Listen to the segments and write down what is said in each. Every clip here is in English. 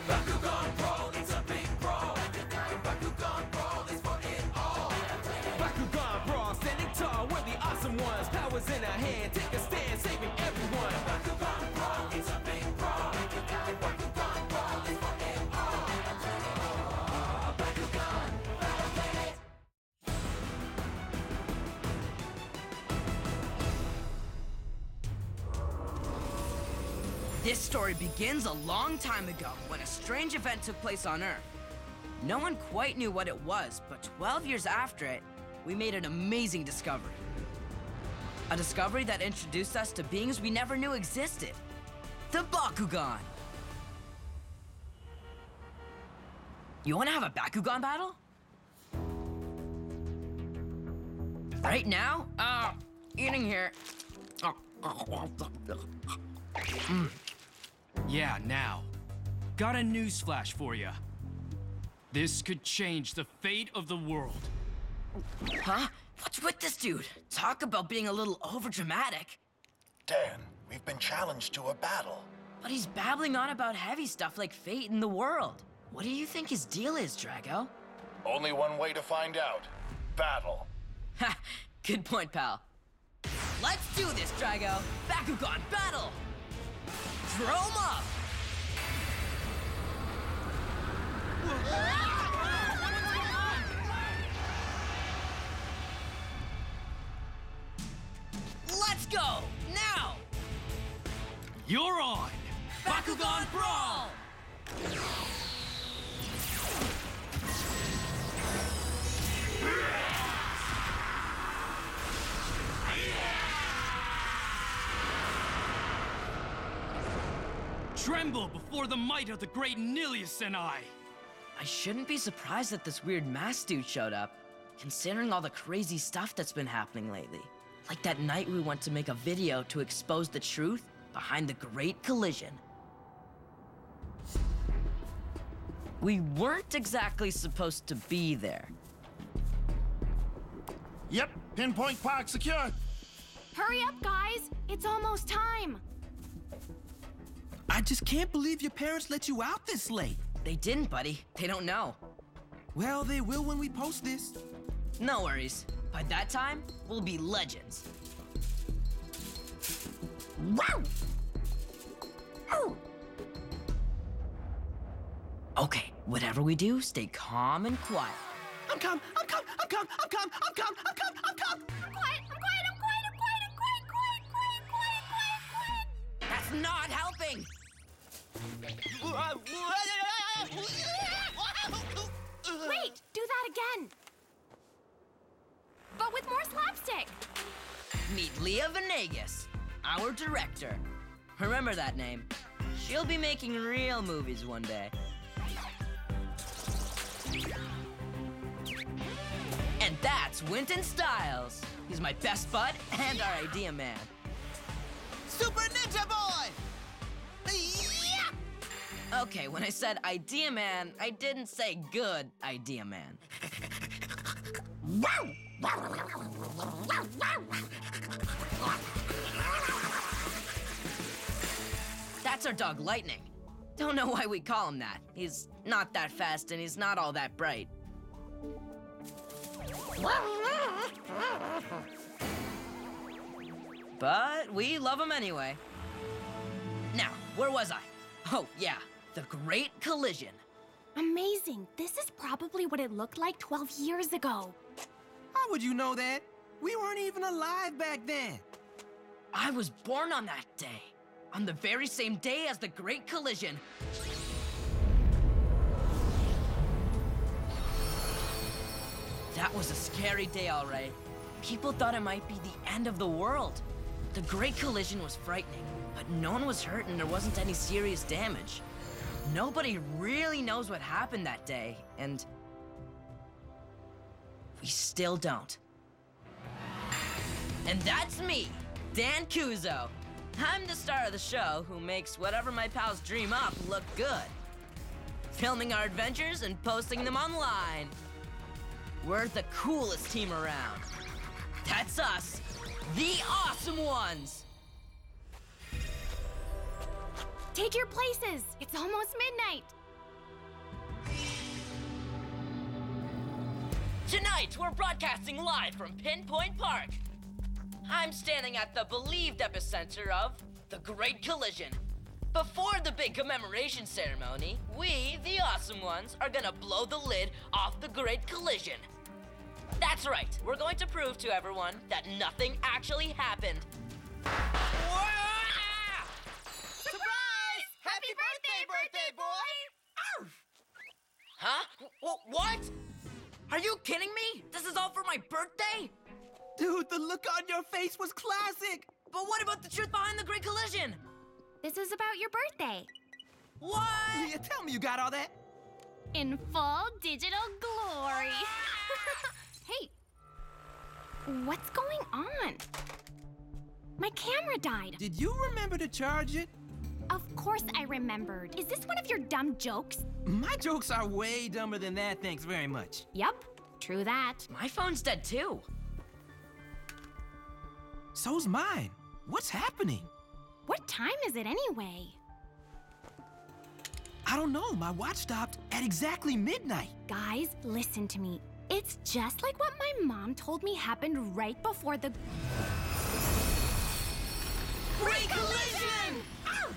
Bakugan Brawl, it's a big brawl. Bakugan Brawl is for it all. Bakugan Brawl, standing tall, we're the awesome ones. Powers in our hand, take a stand, saving everyone. Bakugan Brawl, it's a big brawl. Bakugan Brawl is for it all. Bakugan, battle planet. This story begins a long time ago when a strange event took place on Earth. No one quite knew what it was, but 12 years after it, we made an amazing discovery. A discovery that introduced us to beings we never knew existed. The Bakugan. You want to have a Bakugan battle? Right now? Eating here. Yeah, now. Got a newsflash for you. This could change the fate of the world. Huh? What's with this dude? Talk about being a little overdramatic. Dan, we've been challenged to a battle. But he's babbling on about heavy stuff like fate and the world. What do you think his deal is, Drago? Only one way to find out. Battle. Ha! Good point, pal. Let's do this, Drago! Bakugan battle! Throw 'em up! Let's go! Now! You're on! Bakugan Brawl! Tremble before the might of the great Nilius and I shouldn't be surprised that this weird masked dude showed up, considering all the crazy stuff that's been happening lately. Like that night we went to make a video to expose the truth behind the Great Collision. We weren't exactly supposed to be there. Yep, pinpoint park secured. Hurry up, guys! It's almost time! I just can't believe your parents let you out this late. They didn't, buddy. They don't know. Well, they will when we post this. No worries. By that time, we'll be legends. Wow! Oh! Okay, whatever we do, stay calm and quiet. I'm calm. Quiet! That's not helping! Wait! Do that again! But with more slapstick! Meet Leah Venegas, our director. Remember that name. She'll be making real movies one day. And that's Winton Styles. He's my best bud and our idea man. Super Ninja Boy! Yeah! Okay, when I said idea man, I didn't say good idea man. That's our dog Lightning. Don't know why we call him that. He's not that fast and he's not all that bright. But we love him anyway. Now, where was I? Oh, yeah, the Great Collision. Amazing! This is probably what it looked like 12 years ago. How would you know that? We weren't even alive back then. I was born on that day. On the very same day as the Great Collision. That was a scary day, all right. People thought it might be the end of the world. The Great Collision was frightening, but no one was hurt and there wasn't any serious damage. Nobody really knows what happened that day, and we still don't. And that's me, Dan Kuzo. I'm the star of the show who makes whatever my pals dream up look good. Filming our adventures and posting them online. We're the coolest team around. That's us, the Awesome Ones. Take your places! It's almost midnight! Tonight, we're broadcasting live from Pinpoint Park. I'm standing at the believed epicenter of the Great Collision. Before the big commemoration ceremony, we, the Awesome Ones, are gonna blow the lid off the Great Collision. That's right, we're going to prove to everyone that nothing actually happened. Surprise! Happy birthday, birthday boy! Huh? What? Are you kidding me? This is all for my birthday? Dude, the look on your face was classic. But what about the truth behind the Great Collision? This is about your birthday. What? Yeah, tell me you got all that. In full digital glory. Hey, what's going on? My camera died. Did you remember to charge it? Of course I remembered. Is this one of your dumb jokes? My jokes are way dumber than that, thanks very much. Yup, true that. My phone's dead too. So's mine. What's happening? What time is it anyway? I don't know. My watch stopped at exactly midnight. Guys, listen to me. It's just like what my mom told me happened right before the Great Collision! Oh!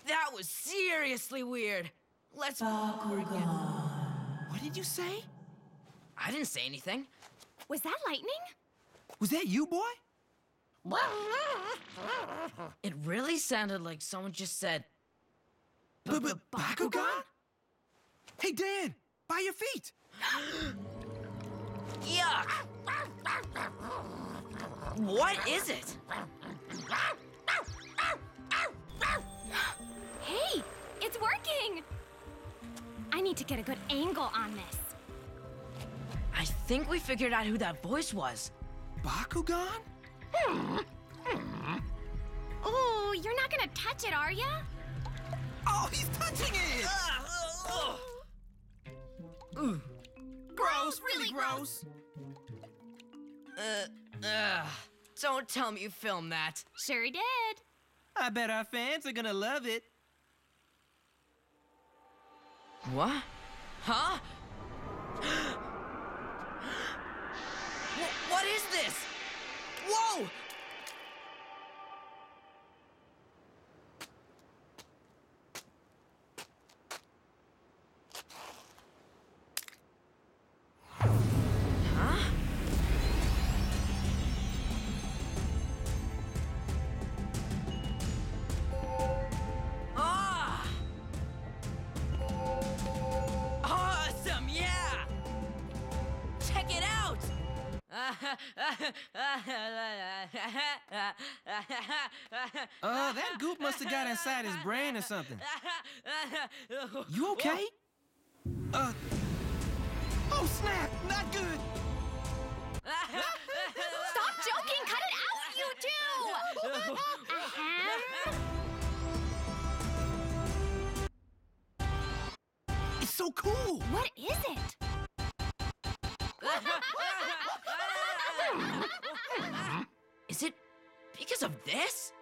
That was seriously weird. Let's Bakugan. What did you say? I didn't say anything. Was that lightning? Was that you, boy? It really sounded like someone just said, Bakugan? Hey, Dan, by your feet. yuck! What is it? Hey, it's working! I need to get a good angle on this. I think we figured out who that voice was. Bakugan? Oh, you're not gonna touch it, are ya? Oh, he's touching it! Gross, really gross. Don't tell me you filmed that. Sure did. I bet our fans are gonna love it. What? Huh? What is this? Whoa! Huh? Ah! Awesome, yeah! Check it out! That goop must have got inside his brain or something. You okay? Oh snap! Not good! Stop joking! Cut it out, you two! It's so cool! What is it? Is it because of this?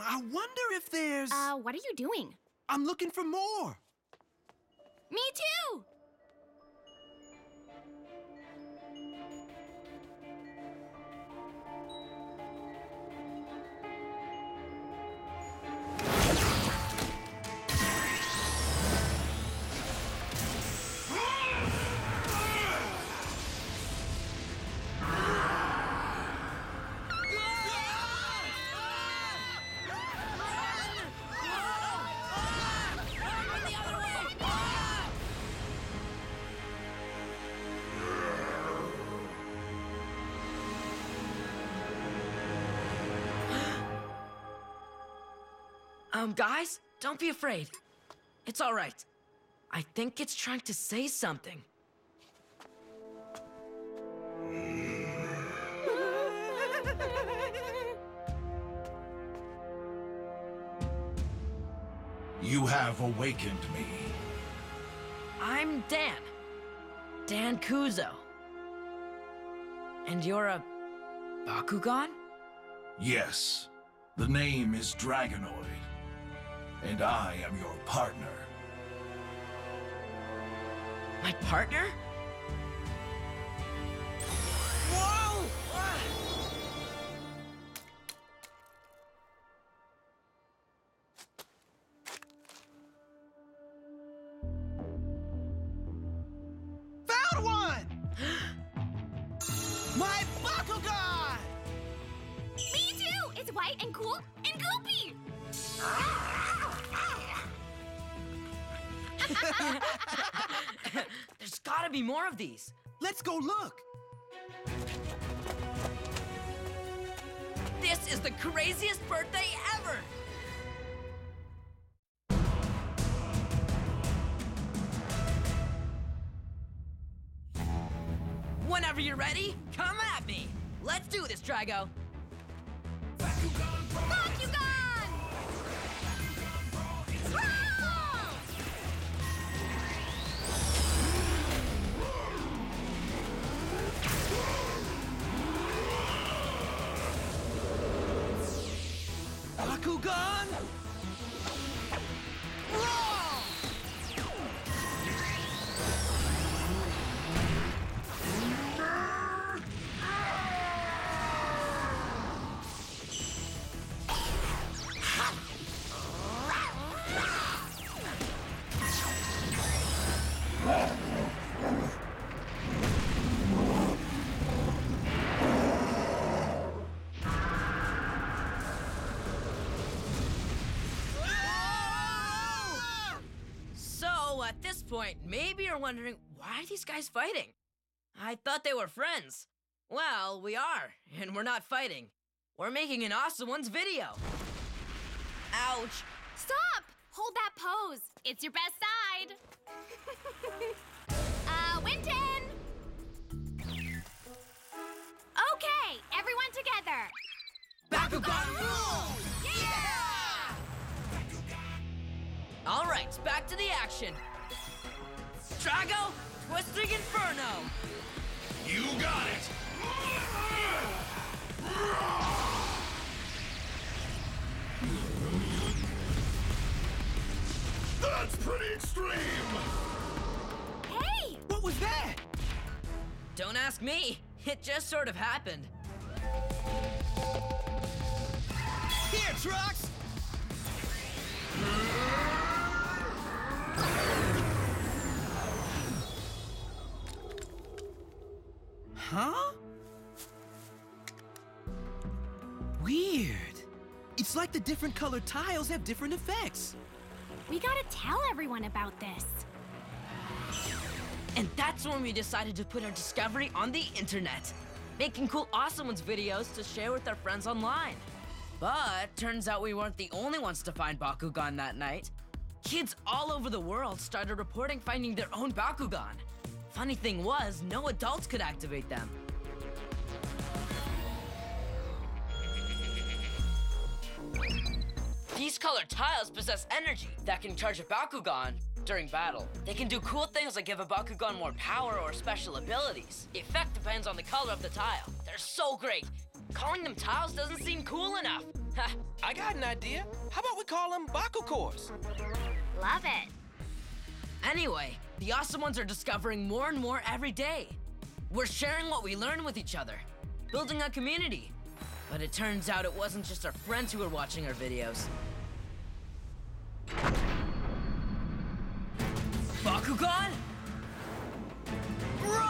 I wonder if there's... What are you doing? I'm looking for more. Me too! Guys, don't be afraid. It's all right. I think it's trying to say something. You have awakened me. I'm Dan. Dan Kuzo. And you're a Bakugan? Yes, the name is Dragonoid, and I am your partner. My partner? Whoa! Found one! My Bakugan! Me too! It's white and cool and goopy! There's gotta be more of these. Let's go look. This is the craziest birthday ever! Whenever you're ready, come at me! Let's do this, Drago! Bakugan! Roll! Bakugan! Roll! So, at this point, maybe you're wondering, why are these guys fighting? I thought they were friends. Well, we are, and we're not fighting. We're making an Awesome Ones video. Ouch. Stop! Hold that pose. It's your best side. Winton! Okay, everyone together. Bakugan rules! Yeah! All right, back to the action. Drago, Twisting Inferno. You got it! That's pretty extreme! Hey! What was that? Don't ask me. It just sort of happened. Here, Trucks! Huh? Weird. It's like the different colored tiles have different effects. We gotta tell everyone about this. And that's when we decided to put our discovery on the internet, making cool Awesome Ones videos to share with our friends online. But turns out we weren't the only ones to find Bakugan that night. Kids all over the world started reporting finding their own Bakugan. Funny thing was, no adults could activate them. These colored tiles possess energy that can charge a Bakugan during battle. They can do cool things like give a Bakugan more power or special abilities. The effect depends on the color of the tile. They're so great. Calling them tiles doesn't seem cool enough. Ha! I got an idea. How about we call them Bakukors? Love it. Anyway, the Awesome Ones are discovering more and more every day. We're sharing what we learn with each other, building a community. But it turns out it wasn't just our friends who were watching our videos. Bakugan? Roll!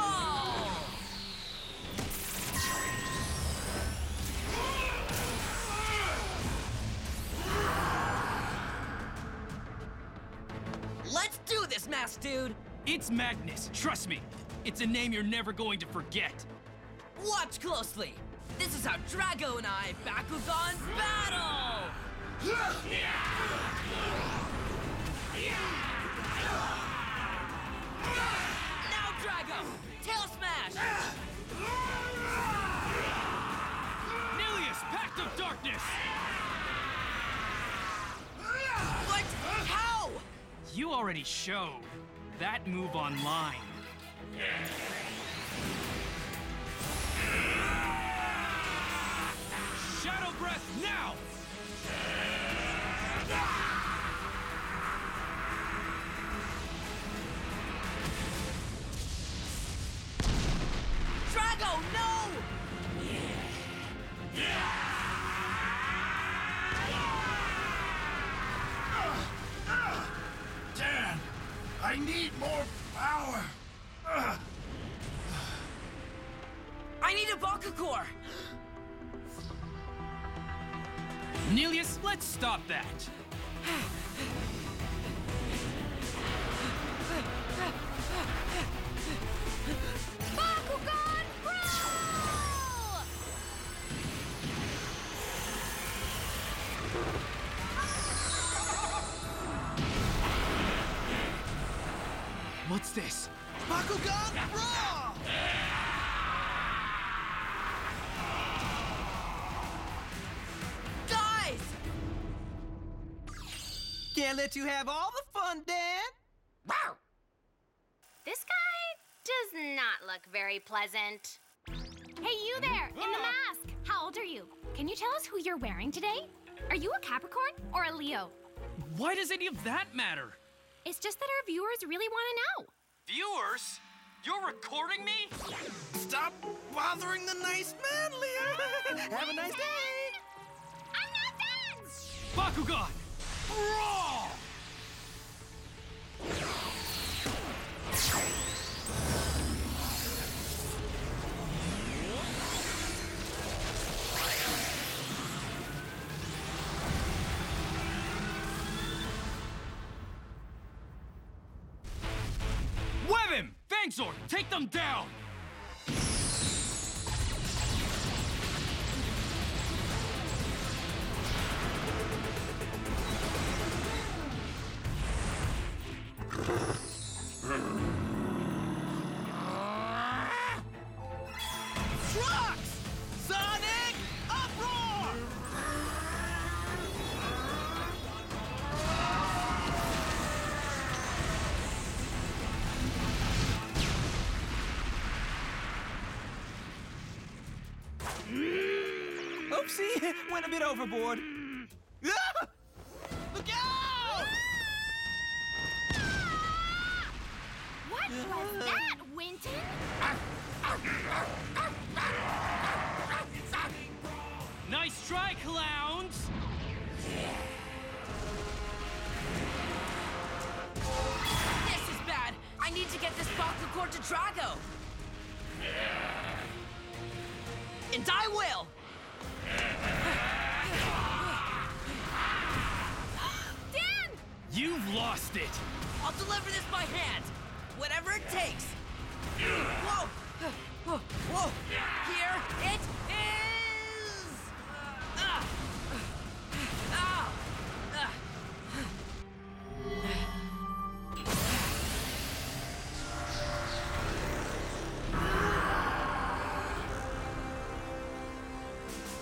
Let's do this, Masked Dude! It's Magnus, trust me. It's a name you're never going to forget. Watch closely! This is how Drago and I Bakugan battle! Now Drago! Tail smash! Nilius, Pact of Darkness! What? How? You already showed that move online. Shadow Breath now! Drago, no! Dan, I need more power. I need a Bakugan! Nelius, let's stop that. Bakugan Brawl! What's this? Bakugan Brawl! Guys! Can't let you have all the fun, Dan. This guy does not look very pleasant. Hey, you there, in the mask! How old are you? Can you tell us who you're wearing today? Are you a Capricorn or a Leo? Why does any of that matter? It's just that our viewers really want to know. Viewers? You're recording me? Stop bothering the nice man, Leo. Have a nice day. I'm not done! Bakugan! Brawl! Web him! Fangzord, take them down! Trucks! Sonic Uproar! Oopsie, went a bit overboard. Ah! Look out! What was that, Winton? Nice try, clowns! This is bad! I need to get this Bakugan to Drago! And I will! Dan! You've lost it! I'll deliver this by hand! Whatever it takes! Whoa! Whoa! Here it is!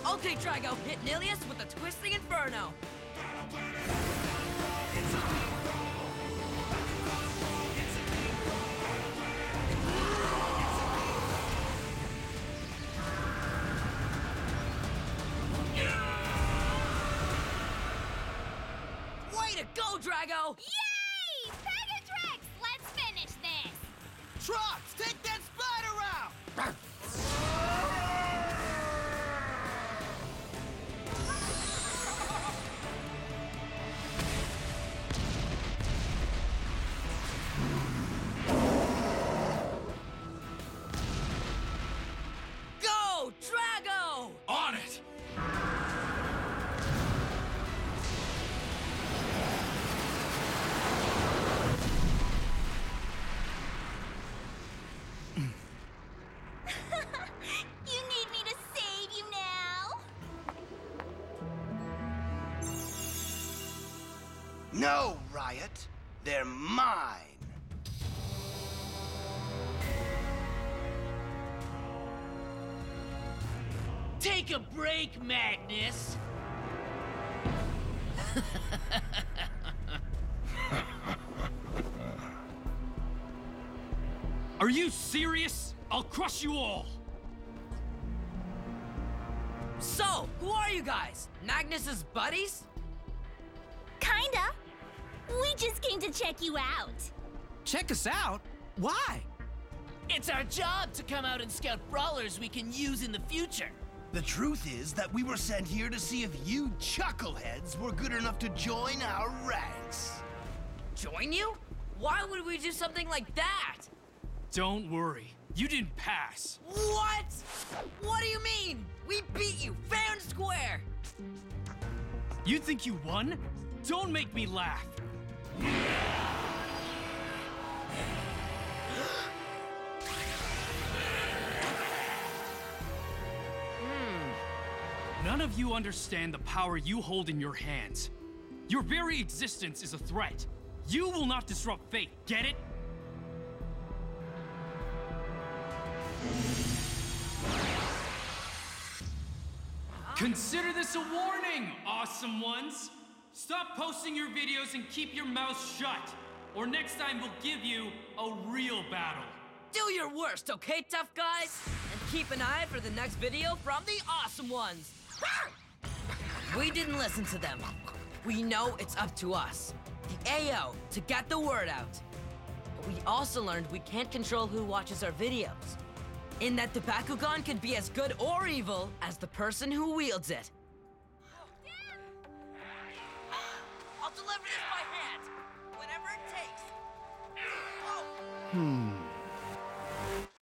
Okay, Drago, hit Nilius with a twisting inferno! Way to go, Drago! Yay! Pegatrix! Let's finish this! Trucks, take that spider out! Go, Drago! On it! You need me to save you now? No, Riot. They're mine. Take a break, Magnus! Are you serious? I'll crush you all! So, who are you guys? Magnus's buddies? Kinda. We just came to check you out. Check us out? Why? It's our job to come out and scout brawlers we can use in the future. The truth is that we were sent here to see if you chuckleheads were good enough to join our ranks. Join you? Why would we do something like that? Don't worry, you didn't pass. What? What do you mean? We beat you fair and square. You think you won? Don't make me laugh. None of you understand the power you hold in your hands. Your very existence is a threat. You will not disrupt fate, get it? Consider this a warning, awesome ones! Stop posting your videos and keep your mouths shut, or next time we'll give you a real battle. Do your worst, okay, tough guys? And keep an eye for the next video from the awesome ones. We didn't listen to them. We know it's up to us, the AO, to get the word out. But we also learned we can't control who watches our videos. In that the Bakugan could be as good or evil as the person who wields it. I'll deliver this by hand, whatever it takes. Oh.